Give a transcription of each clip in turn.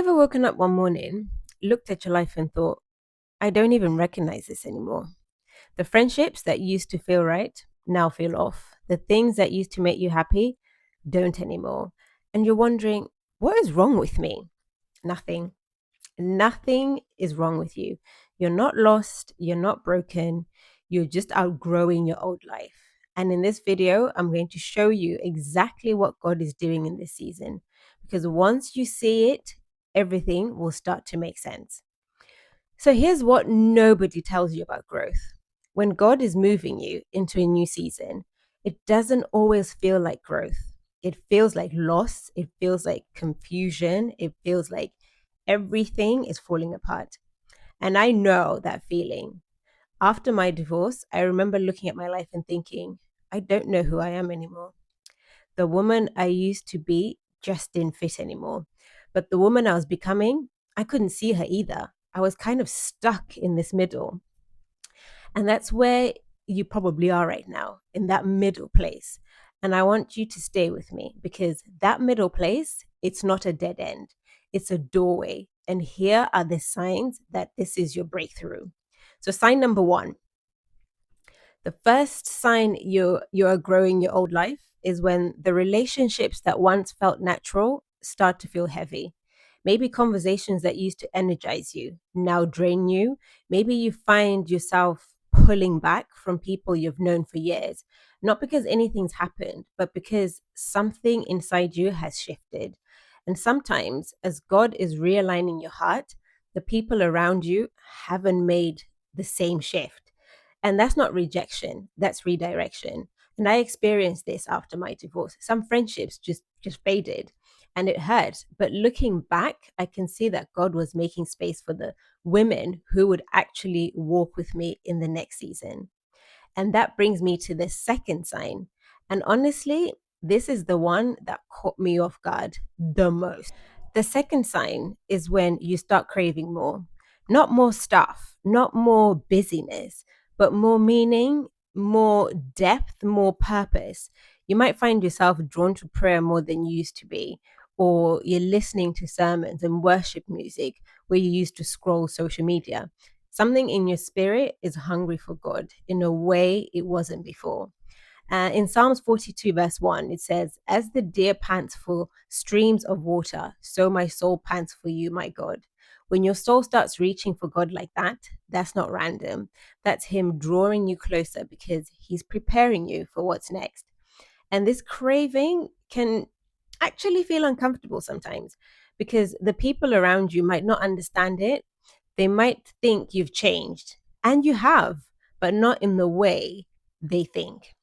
Ever woken up one morning, looked at your life and thought, I don't even recognize this anymore? The friendships that used to feel right now feel off. The things that used to make you happy don't anymore. And you're wondering, what is wrong with me? Nothing. Nothing is wrong with you. You're not lost. You're not broken. You're just outgrowing your old life. And in this video, I'm going to show you exactly what God is doing in this season. Because once you see it, everything will start to make sense. So here's what nobody tells you about growth. When God is moving you into a new season, it doesn't always feel like growth. It feels like loss. It feels like confusion. It feels like everything is falling apart. And I know that feeling. After my divorce, I remember looking at my life and thinking, I don't know who I am anymore. The woman I used to be just didn't fit anymore. But the woman I was becoming, I couldn't see her either. I was kind of stuck in this middle. And that's where you probably are right now, in that middle place. And I want you to stay with me because that middle place, it's not a dead end, it's a doorway. And here are the signs that this is your breakthrough. So, sign number one, the first sign you're growing your old life is when the relationships that once felt natural start to feel heavy. Maybe conversations that used to energize you now drain you. Maybe you find yourself pulling back from people you've known for years, not because anything's happened, but because something inside you has shifted. And sometimes, as God is realigning your heart, the people around you haven't made the same shift. And that's not rejection, that's redirection. And I experienced this after my divorce. Some friendships just faded and it hurt. But looking back, I can see that God was making space for the women who would actually walk with me in the next season. And that brings me to the second sign. And honestly, this is the one that caught me off guard the most. The second sign is when you start craving more, not more stuff, not more busyness, but more meaning, more depth, more purpose. You might find yourself drawn to prayer more than you used to be, or you're listening to sermons and worship music where you used to scroll social media. Something in your spirit is hungry for God in a way it wasn't before. In Psalms 42, verse 1, it says, As the deer pants for streams of water, so my soul pants for you, my God. When your soul starts reaching for God like that, that's not random. That's Him drawing you closer because He's preparing you for what's next. And this craving can actually feel uncomfortable sometimes because the people around you might not understand it. They might think you've changed, and you have, but not in the way they think.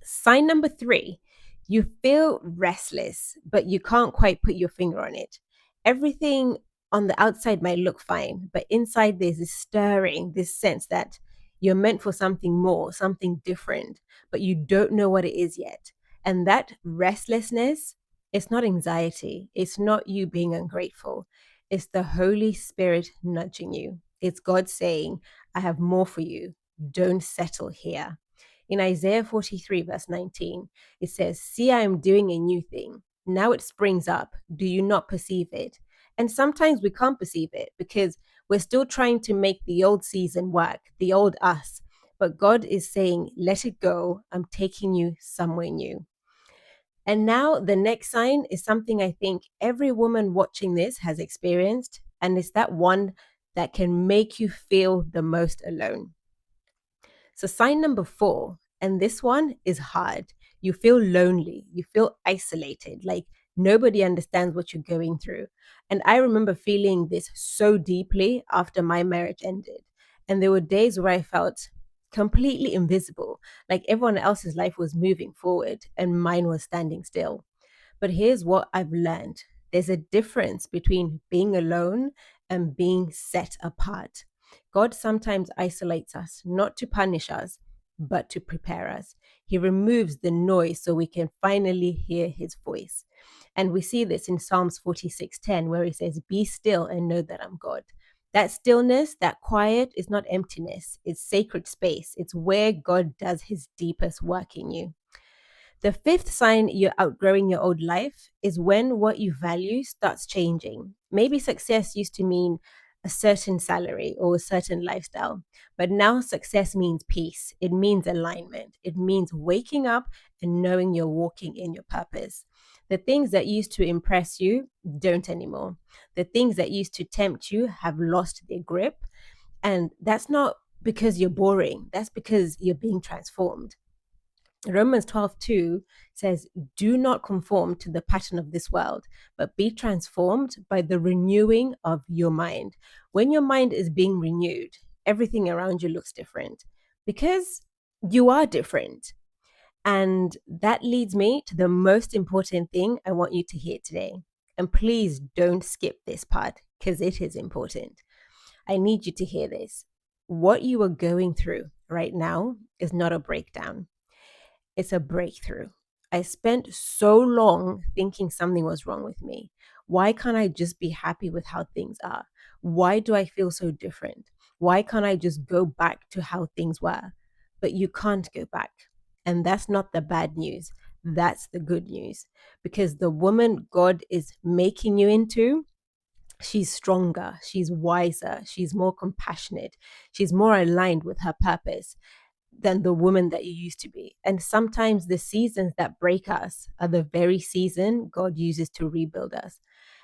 Sign number three, you feel restless, but you can't quite put your finger on it. Everything on the outside might look fine, but inside there's this stirring, this sense that you're meant for something more, something different, but you don't know what it is yet. And that restlessness, it's not anxiety, it's not you being ungrateful, it's the Holy Spirit nudging you. It's God saying, I have more for you. Don't settle here. In Isaiah 43, verse 19, it says, See, I am doing a new thing. Now it springs up. Do you not perceive it? And sometimes we can't perceive it because we're still trying to make the old season work, the old us. But God is saying, Let it go. I'm taking you somewhere new. And now the next sign is something I think every woman watching this has experienced. And it's that one that can make you feel the most alone. So, sign number four, and this one is hard. You feel lonely, you feel isolated, like nobody understands what you're going through. And I remember feeling this so deeply after my marriage ended. And there were days where I felt completely invisible, like everyone else's life was moving forward and mine was standing still. But here's what I've learned, there's a difference between being alone and being set apart. God sometimes isolates us, not to punish us, but to prepare us. He removes the noise so we can finally hear His voice. And we see this in Psalms 46:10, where He says, Be still and know that I'm God. That stillness, that quiet is not emptiness, it's sacred space. It's where God does His deepest work in you. The fifth sign you're outgrowing your old life is when what you value starts changing. Maybe success used to mean a certain salary or a certain lifestyle, but now success means peace. It means alignment. It means waking up and knowing you're walking in your purpose. The things that used to impress you don't anymore. The things that used to tempt you have lost their grip. And that's not because you're boring, that's because you're being transformed. Romans 12:2 says, "Do not conform to the pattern of this world, but be transformed by the renewing of your mind." When your mind is being renewed, everything around you looks different because you are different. And that leads me to the most important thing I want you to hear today. And please don't skip this part because it is important. I need you to hear this. What you are going through right now is not a breakdown. It's a breakthrough. I spent so long thinking something was wrong with me. Why can't I just be happy with how things are? Why do I feel so different? Why can't I just go back to how things were? But you can't go back. And that's not the bad news. That's the good news. Because the woman God is making you into, she's stronger, she's wiser, she's more compassionate, she's more aligned with her purpose than the woman that you used to be. And sometimes the seasons that break us are the very season God uses to rebuild us.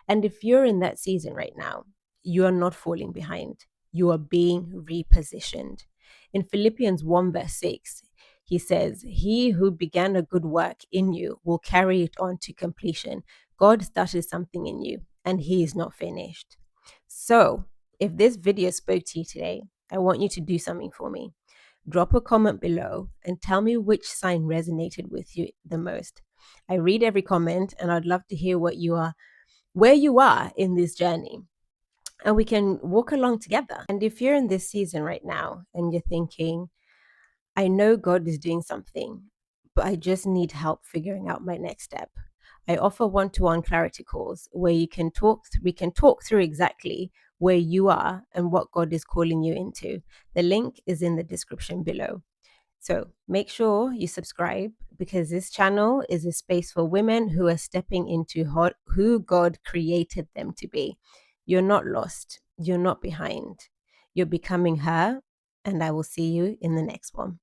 And if you're in that season right now, you are not falling behind. You are being repositioned. In Philippians 1, verse 6, he says, "He who began a good work in you will carry it on to completion." God started something in you and he is not finished. So if this video spoke to you today, I want you to do something for me. Drop a comment below and tell me which sign resonated with you the most. I read every comment and I'd love to hear where you are in this journey, and we can walk along together. And if you're in this season right now and you're thinking, I know God is doing something, but I just need help figuring out my next step, I offer one-to-one clarity calls where we can talk through exactly where you are and what God is calling you into. The link is in the description below. So make sure you subscribe because this channel is a space for women who are stepping into who God created them to be. You're not lost. You're not behind. You're becoming her. And I will see you in the next one.